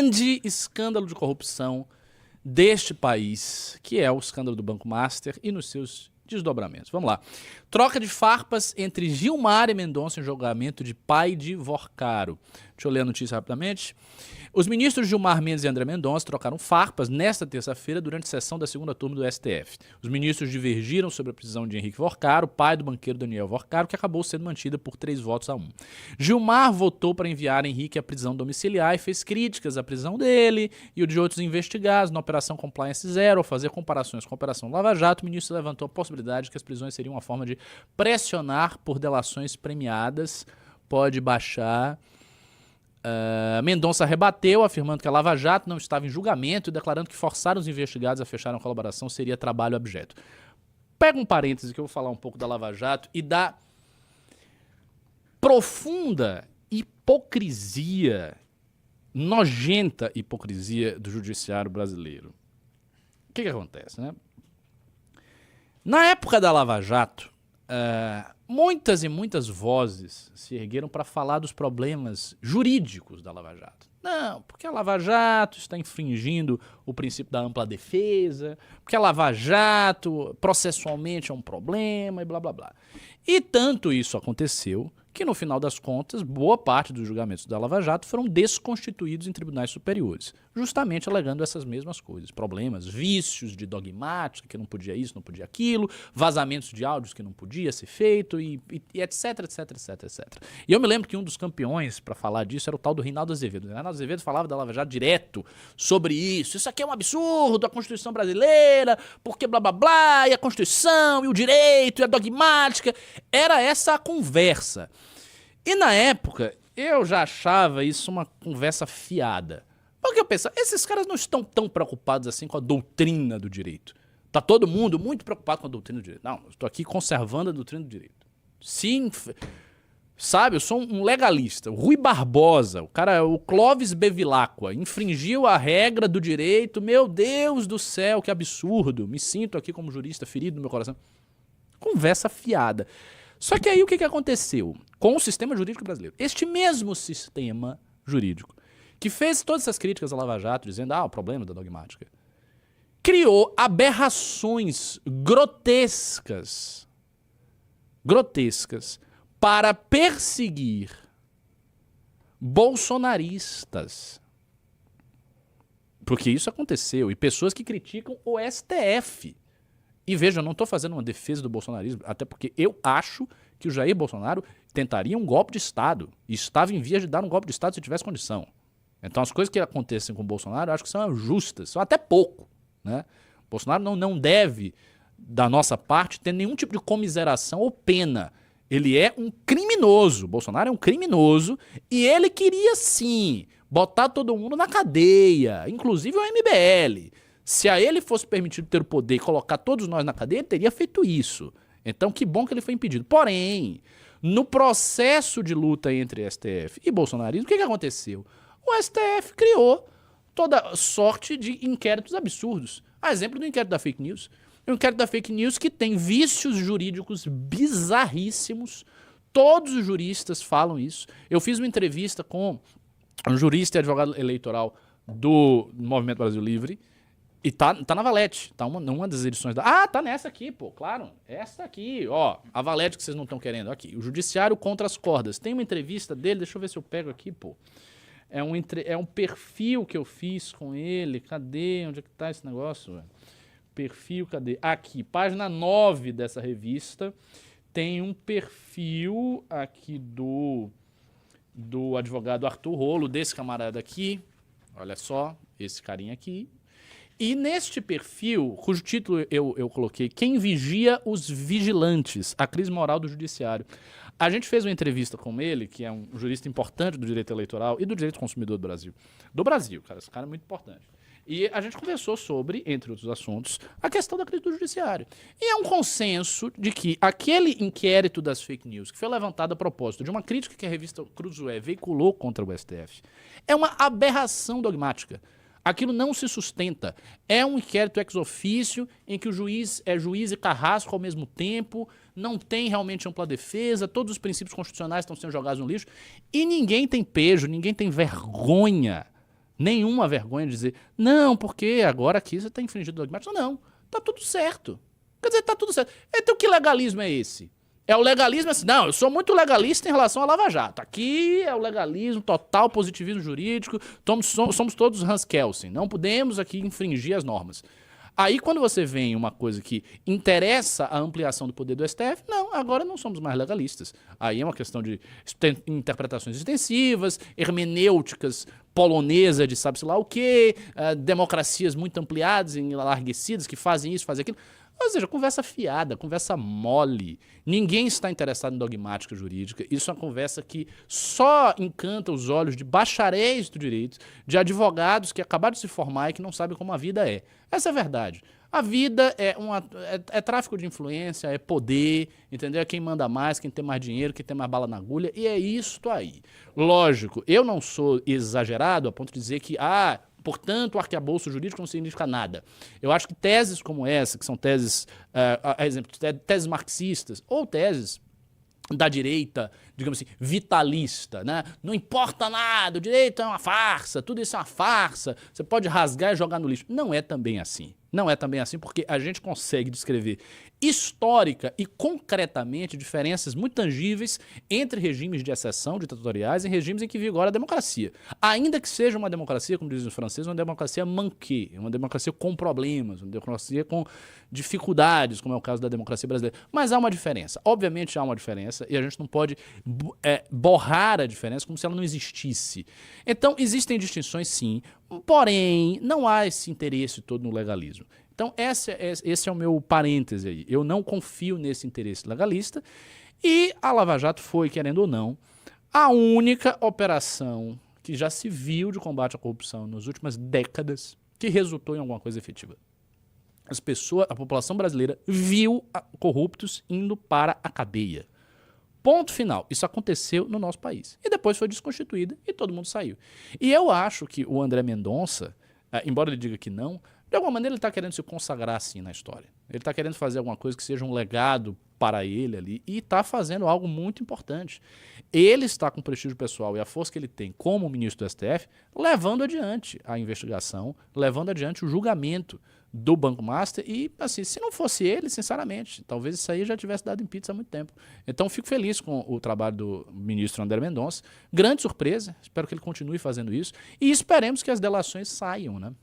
grande escândalo de corrupção deste país, que é o escândalo do Banco Master e nos seus desdobramentos. Vamos lá. Troca de farpas entre Gilmar e Mendonça em julgamento de pai de Vorcaro. Deixa eu ler a notícia rapidamente. Os ministros Gilmar Mendes e André Mendonça trocaram farpas nesta terça-feira durante a sessão da segunda turma do STF. Os ministros divergiram sobre a prisão de Henrique Vorcaro, pai do banqueiro Daniel Vorcaro, que acabou sendo mantida por 3-1. Gilmar votou para enviar Henrique à prisão domiciliar e fez críticas à prisão dele e o de outros investigados na Operação Compliance Zero. Ao fazer comparações com a Operação Lava Jato, o ministro levantou a possibilidade de que as prisões seriam uma forma de pressionar por delações premiadas. Pode baixar. Mendonça rebateu, afirmando que a Lava Jato não estava em julgamento e declarando que forçar os investigados a fecharem a colaboração seria trabalho abjeto. Pega um parêntese que eu vou falar um pouco da Lava Jato e da profunda hipocrisia, nojenta hipocrisia do judiciário brasileiro. O que acontece, né? Na época da Lava Jato, muitas e muitas vozes se ergueram para falar dos problemas jurídicos da Lava Jato. Não, porque a Lava Jato está infringindo o princípio da ampla defesa, porque a Lava Jato processualmente é um problema e blá blá blá. E tanto isso aconteceu que, no final das contas, boa parte dos julgamentos da Lava Jato foram desconstituídos em tribunais superiores, justamente alegando essas mesmas coisas, problemas, vícios de dogmática, que não podia isso, não podia aquilo, vazamentos de áudios que não podia ser feito e etc, etc, etc, etc. E eu me lembro que um dos campeões para falar disso era o tal do Reinaldo Azevedo. O Reinaldo Azevedo falava da Lava Jato direto sobre isso. Isso aqui é um absurdo, a Constituição brasileira, porque blá blá blá, e a Constituição, e o direito, e a dogmática. Era essa a conversa. E na época, eu já achava isso uma conversa fiada. Porque eu pensava, esses caras não estão tão preocupados assim com a doutrina do direito. Tá todo mundo muito preocupado com a doutrina do direito. Não, eu estou aqui conservando a doutrina do direito. Sim, sabe, eu sou um legalista. O Rui Barbosa, o cara, o Clóvis Bevilacqua, infringiu a regra do direito. Meu Deus do céu, que absurdo. Me sinto aqui como jurista ferido no meu coração. Conversa fiada. Só que aí o que aconteceu com o sistema jurídico brasileiro? Este mesmo sistema jurídico, que fez todas essas críticas à Lava Jato, dizendo, o problema da dogmática, criou aberrações grotescas para perseguir bolsonaristas. Porque isso aconteceu. E pessoas que criticam o STF. E veja, eu não estou fazendo uma defesa do bolsonarismo, até porque eu acho que o Jair Bolsonaro tentaria um golpe de Estado. E estava em vias de dar um golpe de Estado se tivesse condição. Então as coisas que acontecem com o Bolsonaro eu acho que são justas, são até pouco, né? Bolsonaro não deve, da nossa parte, ter nenhum tipo de comiseração ou pena. Ele é um criminoso. Bolsonaro é um criminoso e ele queria sim botar todo mundo na cadeia, inclusive o MBL. Se a ele fosse permitido ter o poder e colocar todos nós na cadeia, ele teria feito isso. Então, que bom que ele foi impedido. Porém, no processo de luta entre STF e bolsonarismo, o que aconteceu? O STF criou toda sorte de inquéritos absurdos. A exemplo do inquérito da fake news. O inquérito da fake news que tem vícios jurídicos bizarríssimos. Todos os juristas falam isso. Eu fiz uma entrevista com um jurista e advogado eleitoral do Movimento Brasil Livre. E tá na Valete, tá numa das edições da... tá nessa aqui, pô, claro. Essa aqui, ó, a Valete que vocês não estão querendo. Aqui, o Judiciário contra as Cordas. Tem uma entrevista dele, deixa eu ver se eu pego aqui, pô. É um perfil que eu fiz com ele. Cadê? Onde é que tá esse negócio, velho? Perfil, cadê? Aqui, página 9 dessa revista. Tem um perfil aqui do advogado Arthur Rolo, desse camarada aqui. Olha só, esse carinha aqui. E neste perfil, cujo título eu coloquei, Quem Vigia os Vigilantes? A Crise Moral do Judiciário. A gente fez uma entrevista com ele, que é um jurista importante do direito eleitoral e do direito do consumidor do Brasil. Do Brasil, cara, esse cara é muito importante. E a gente conversou sobre, entre outros assuntos, a questão da crise do judiciário. E é um consenso de que aquele inquérito das fake news, que foi levantado a propósito de uma crítica que a revista Cruzoé veiculou contra o STF, é uma aberração dogmática. Aquilo não se sustenta. É um inquérito ex officio em que o juiz é juiz e carrasco ao mesmo tempo, não tem realmente ampla defesa, todos os princípios constitucionais estão sendo jogados no lixo e ninguém tem pejo, ninguém tem vergonha Nenhuma vergonha de dizer, não, porque agora aqui você está infringindo o dogmático. Não, tá tudo certo. Quer dizer, tá tudo certo. Então que legalismo é esse? É o legalismo assim, não, eu sou muito legalista em relação à Lava Jato. Aqui é o legalismo total, positivismo jurídico, somos todos Hans Kelsen, não podemos aqui infringir as normas. Aí quando você vem uma coisa que interessa a ampliação do poder do STF, não, agora não somos mais legalistas. Aí é uma questão de interpretações extensivas, hermenêuticas polonesa de sabe-se lá o quê, democracias muito ampliadas, enlarguecidas, que fazem isso, fazem aquilo. Ou seja, conversa fiada, conversa mole. Ninguém está interessado em dogmática jurídica. Isso é uma conversa que só encanta os olhos de bacharéis do direito, de advogados que acabaram de se formar e que não sabem como a vida é. Essa é a verdade. A vida é tráfico de influência, é poder, entendeu? É quem manda mais, quem tem mais dinheiro, quem tem mais bala na agulha, e é isto aí. Lógico, eu não sou exagerado a ponto de dizer que, portanto, o arcabouço jurídico não significa nada. Eu acho que teses como essa, que são teses, exemplo, teses marxistas, ou teses da direita, digamos assim, vitalista, né? Não importa nada, o direito é uma farsa, tudo isso é uma farsa, você pode rasgar e jogar no lixo. Não é também assim. Não é também assim porque a gente consegue descrever histórica e concretamente diferenças muito tangíveis entre regimes de exceção ditatoriais e regimes em que vigora a democracia. Ainda que seja uma democracia, como dizem os franceses, uma democracia manquée, uma democracia com problemas, uma democracia com dificuldades, como é o caso da democracia brasileira. Mas há uma diferença. Obviamente há uma diferença e a gente não pode borrar a diferença como se ela não existisse. Então, existem distinções sim, porém, não há esse interesse todo no legalismo. Então, esse é o meu parêntese aí. Eu não confio nesse interesse legalista e a Lava Jato foi, querendo ou não, a única operação que já se viu de combate à corrupção nas últimas décadas que resultou em alguma coisa efetiva. A população brasileira viu corruptos indo para a cadeia. Ponto final. Isso aconteceu no nosso país. E depois foi desconstituída e todo mundo saiu. E eu acho que o André Mendonça, embora ele diga que não, de alguma maneira ele está querendo se consagrar assim na história. Ele está querendo fazer alguma coisa que seja um legado para ele ali e está fazendo algo muito importante. Ele está com o prestígio pessoal e a força que ele tem como ministro do STF, levando adiante a investigação, levando adiante o julgamento do Banco Master e, assim, se não fosse ele, sinceramente, talvez isso aí já tivesse dado em pizza há muito tempo. Então, fico feliz com o trabalho do ministro André Mendonça. Grande surpresa, espero que ele continue fazendo isso e esperemos que as delações saiam, né?